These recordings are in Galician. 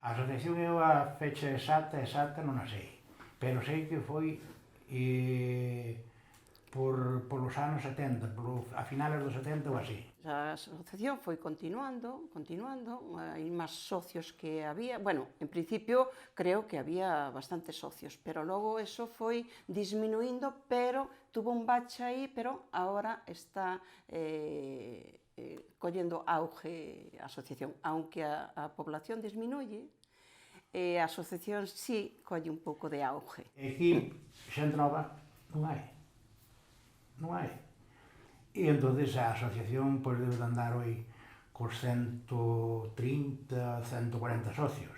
A asociación eu a fecha exacta non a sei, pero sei que foi polos anos 70, a finales dos 70 ou así. A asociación foi continuando, hai máis socios que había, bueno, en principio creo que había bastantes socios, pero logo eso foi disminuindo, pero tuvo un bache aí, pero agora está collendo auge a asociación, aunque a población disminuye, a asociación sí colle un pouco de auge. E aquí, xente nova, non hai. Non hai. E entonces a asociación pois, debe de andar hoy cos 130, 140 socios,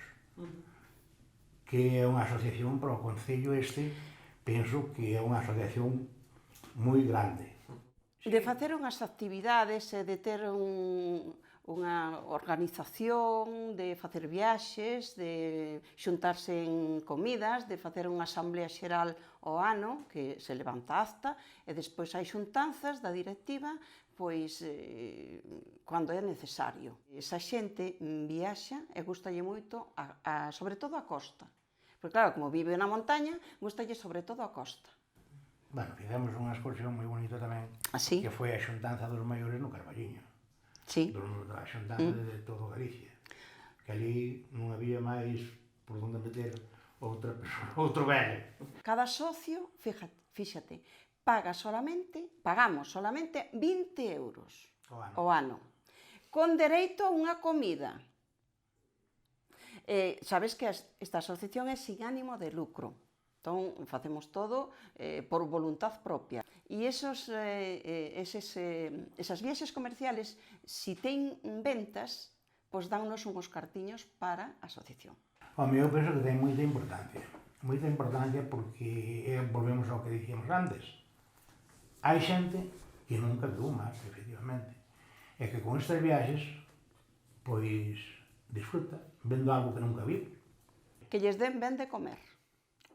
que é unha asociación para o Concello este, penso que é unha asociación moi grande. De facer unhas actividades e de ter unha organización, de facer viaxes, de xuntarse en comidas, de facer unha asamblea xeral ao ano, que se levanta acta, e despois hai xuntanzas da directiva, pois, cando é necesario. Esa xente viaxa e gustalle moito, sobre todo a costa. Porque claro, como vive na montaña, gustalle sobre todo a costa. Bueno, fizemos unha excursión moi bonita tamén, Así? que foi a xuntanza dos maiores no Carballiño. Sí. Da xuntanza de todo Galicia. Que ali non había máis por onde meter outro velho. Cada socio, fíxate, pagamos solamente 20 euros ao ano, con dereito a unha comida. Sabes que esta asociación é sin ánimo de lucro. Entón, facemos todo por voluntad propia. E esas viaxes comerciales, si ten ventas, pois dannos unhos cartiños para a asociación. Home, eu penso que ten moita importancia porque volvemos ao que dicíamos antes. Hai xente que nunca viu máis, efectivamente, e que con estas viaxes, pois, disfruta, vendo algo que nunca viu. Que lles den ben de comer.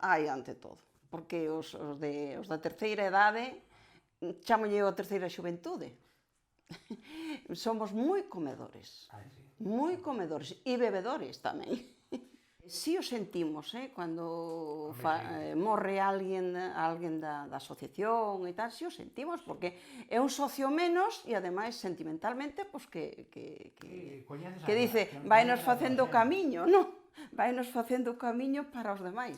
Ai, ante todo, porque os da terceira idade, chámolle a terceira xuventude, somos moi comedores, moi comedores, e bebedores tamén. Si o sentimos, cando morre alguén da asociación e tal, si o sentimos, porque é un socio menos e, ademais, sentimentalmente, que dice, vainos facendo camiño, non? Vainos facendo camiño para os demais.